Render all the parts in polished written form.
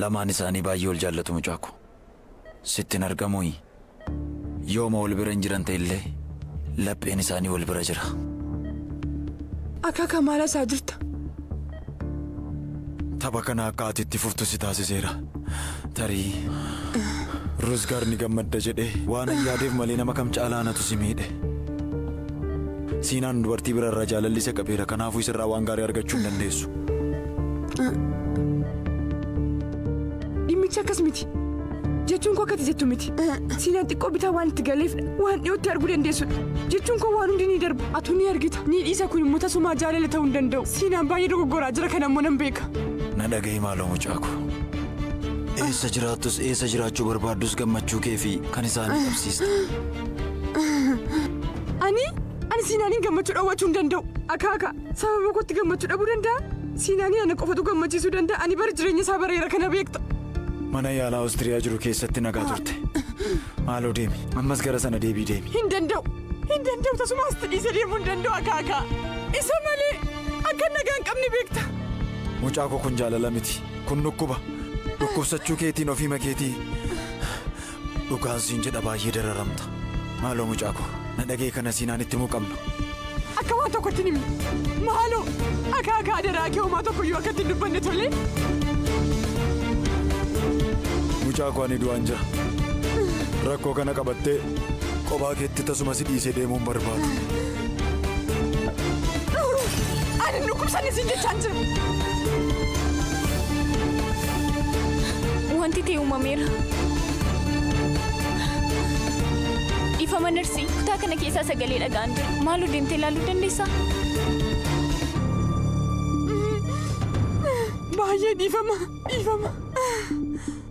lamaan isaanii baay'ee wal jaallatu mucaa ko. Sittin argamu yooma wal bira hin jiran ta'illee lapheen isaanii wal bira jira. Akka maala isaa jirta? Tapha kana akka ati itti fuftu si taasiseera. Tarii Rusgaar ni gammadda jedhee waan yaadeef malee nama kam caalaanatu si miidhe. Siinaan dubartii bira irraa jaalalli isa qabeera, kanaafuu isirraa waan gaarii argachuu hin dandeessu. Dhimmichi akkas miti. Jechuun koo akkati jettu miti. Siinaan xiqqoo bitaa waan itti galeef waan dhiyootti arguu dandeessudha. Jechuun koo waan hundi ni darba. Atu ni argita. Ni dhiisa kun immoo tasumaa jaalala ta'uu hin danda'u. Siinaan baay'ee dogoggoraa jira, kana immoo nan beeka. Na dhagahi maaloo mucaa ko. Eessa jiraattus eessa jiraachuu barbaaddus gammachuu kee fi kan isaanii dhabsiista. Ani Siinaaniin gammachuu dhawwachuu hin danda'u. Akaaka sababa kootti gammachuu dhabuu danda'a. Siinaanii ana qofatu gammachiisuu danda'a. Ani bara jireenya isaa bareera kana beekta. Mana yaalaa Awustiriyaa jiru keessatti nagaa turte. Maaloo deemi. Ammas gara sana deebii deemi. Hin danda'u. Tasumaas dhiisee deemuu hin danda'u akaaka. Isa malee akka nagaa hin qabne beekta. Mucaa koo kun jaalala miti. Kun dhukkuba. Dhukkubsachuu keetiin ofii makeetii. Dhugaan siin jedha baay'ee dararamta. Maaloo mucaa koo na dhagee kana Siinaan itti himuu qabnu. Akka waan tokkotti himi. Maaloo akaaka adaraa kee homaa tokkoyyuu akka ittiin dubbanne tole. Mucaa koo ani du'aan jira. Rakkoo kana qabattee kophaa keetti tasuma si dhiisee deemuun barbaadu. Ani dhukkubsanne siin jechaan jira. Wanti ta'e uumameera. Ifama narsii kutaa kana keessaa sagalee dhaga'an jira. Maaloo deemtee ilaaluu dandeessaa? Baay'ee dhiifama.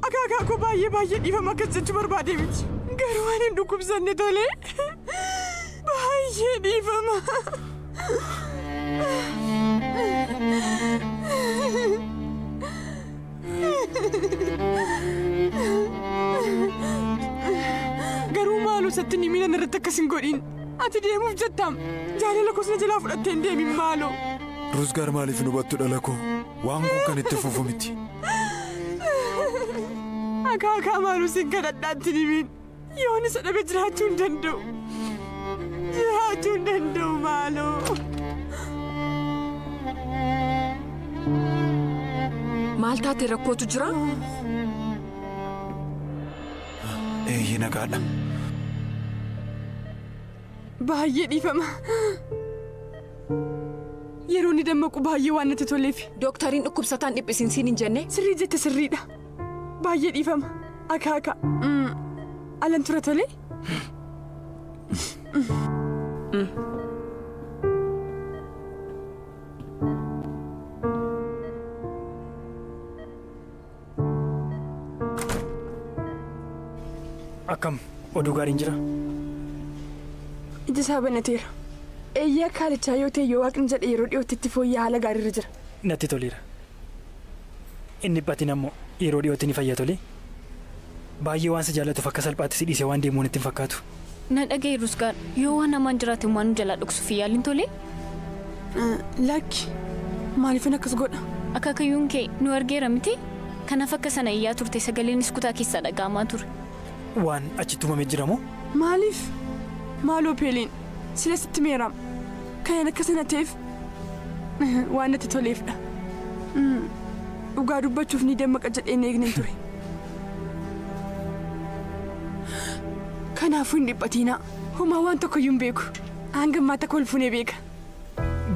Akaakaa koo baay'ee dhiifama akkas jechuu barbaadee miti. Garuu waan hin dhukkubsanne tole. Baay'ee dhiifama. Garuu maaloo satti ni miidhan irratti akkas hin godhin. Ati deemuuf jettam. Jaalala kosna jalaa fudhattee hin deemin maaloo. Rusgaar maaliif hin hubattu dhala koo? Waan kun kan itti fufu miti. Akaakaa maaloo siin kadhadhaatti ni miin. Yoon isa dhabe jiraachuu hin danda'u maaloo. Maal taatee rakkootu jira? Eeyyee nagaadha. Baay'ee dhiifama. Yeroo ni dammaqu baay'ee waan natti toleef. Dooktariin dhukkubsataan dhiphisiinsiin hin jenne? Sirrii jette sirriidha. Baay'ee dhiifama. Akaaka. Alan tura tole? Akkam oduu gaariin jira? Ija isaa banateera. Eeyyaa kaalichaa yoo ta'e yoo waaqni jedhe yeroo dhiyootti itti fooyya'aa haala gaariirra jira. Natti toleera. Inni dhiphatiin ammoo yeroo dhiyootti ni fayya tole. Baay'ee waan si jaallatuuf akka salphaatti si dhiisee waan deemuun itti hin fakkaatu. Na dhaga'e Rusgaar yoo waan hamaan jiraate waan nu jalaa dhoksuuf yaaliin tole? Lakki maaliifin akkas godha? Akaakayyuun kee nu argeera miti? Kanaaf akka sana iyyaa turte sagaleenis kutaa keessaa dhaga'amaa ture. Waan achitti uumamee jira moo? Maaliif? Maaloo Peeliin sila sitti meeraam. Kan akka sana ta'eef waan natti toleefdha. Dhugaa dubbachuuf ni dammaqa jedheen eegneen ture. Kanaafuu hin dhiphatinaa. Homaa waan tokkoyyuu hin beeku. Hanga ammaatti akka olfuunee beeka.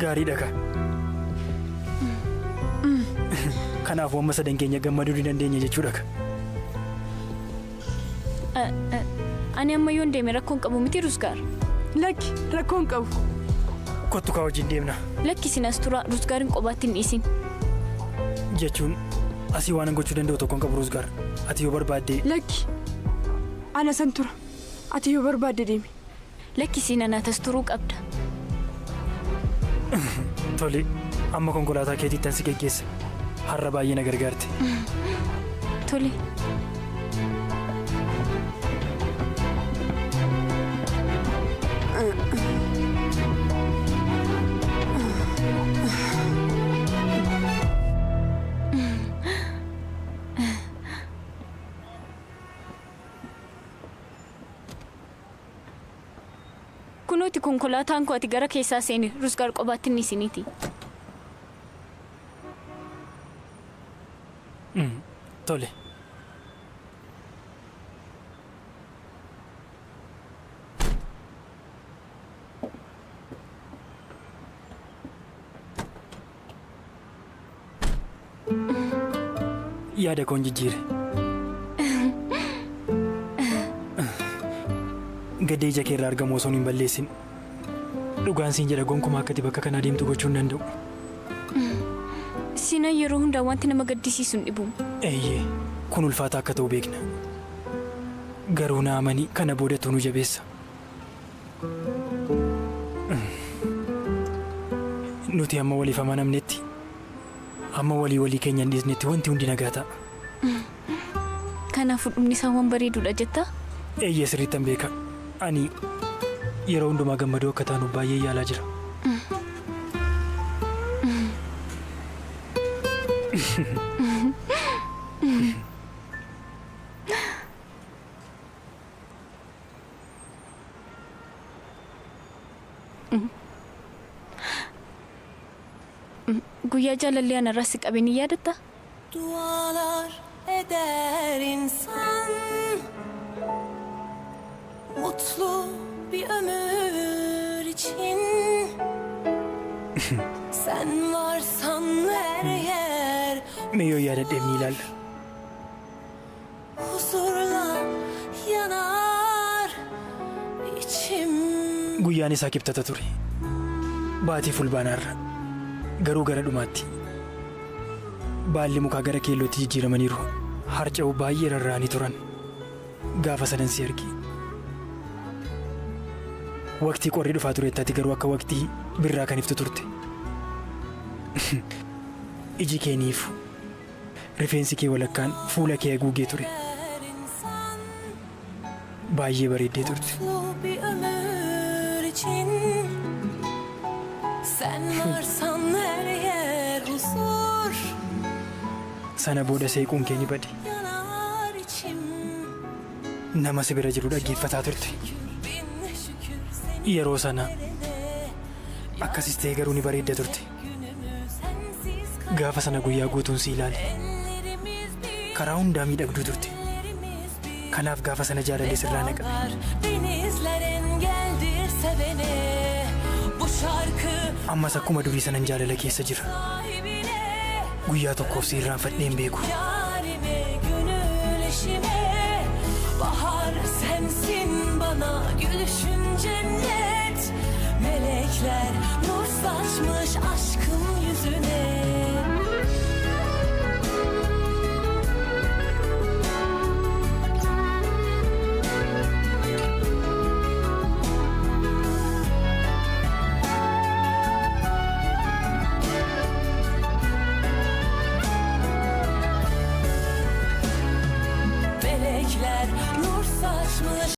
Gaariidha ka. Kanaafuu amma sadan keenya gammaduu ni dandeenya jechuudha ka. Ani amma yoon deeme rakkoon qabu miti Rusgaar. Lakki rakkoon qabu. Kottu kaa wajjin deemna. Lakki sinas tura Rusgaarin qobaatti hin dhiisin. Jechuun asii waan gochuu danda'u tokkoon qabu Rusgaar. Ati yoo barbaadde. Lakki ana san tura. Ati yoo barbaadde deemi. Lakki siina naatas turuu qabda. Tole amma konkolaataa keetiittan si geggeessa. Har'a baay'ee na gargaarte. Tole. kunuuti konkolaataan koo ati gara keessaa seeni rusgaar qobaatti inni isiniiti. Tole. Yaada koon jijjiire. Gadee ija keerraa argamu osoo hin balleessin. Dhugaan siin jedha gonkumaa akkati bakka kanaa deemtu gochuu hin danda'u. Siina yeroo hundaa wanti nama gaddisiisu hin dhibu. Eeyyee, kun ulfaataa akka ta'u beekna. Garuu na amanii kana boodatti nu jabeessa. Nuti amma waliif amanamnetti, amma walii keenya hin dhiisnetti wanti hundi nagaa ta'a. Kanaafuu dhumni isaa waan bareeduudha jettaa? Eeyyee sirriittan beeka. Ani yeroo hundumaa gammadoo akka taanu baay'ee yaalaa jira. Guyyaa jaalallee anarraa si qabeen yaadatta? Dualar eder insan mutlu bir ömür için sen varsan her yer Meeyoo yaadadheef ni ilaalla. huzurla yanar içim. Guyyaan isaa kibxata ture. Baatii fulbaanaarra. Garuu gara dhumaatti. Baalli mukaa gara keellootti jijjiiramaniiru. Harca'uu baay'ee rarra'anii turan. Gaafa sanan si argi. Waqtii qorri dhufaa turetti garuu akka waqtii birraa kan iftu turte. Iji keeniif rifeensi kee walakkaan fuula kee haguugee ture. Baay'ee bareeddee turte. Mutlu bir ömür için sen varsan her yer huzur Sana booda seequun kee ni bade. yanar içim. Nama si bira jiru dhaggeeffataa turte. Bin şükür seni Yeroo sana yerine akkasis ta'ee garuu ni bareedda turte. günümü sensiz Gaafa sana guyyaa guutuun si ilaale. kallerimiz bir Karaa hundaa miidhagduu turte. ellerimiz bir Kanaaf gaafa sana jaalallee sirraa naqa. dağlar, denizler engeldirse beni bu şarkı Ammas akkuma durii sanan jaalala keessa jira. sahibine Guyyaa tokkoof si irraanfadheen beeku. yarime gönül eşime bahar sensin bana gülüşün cennet melekler nur saçmış aşkın yüzüne. Melekler nur saçmış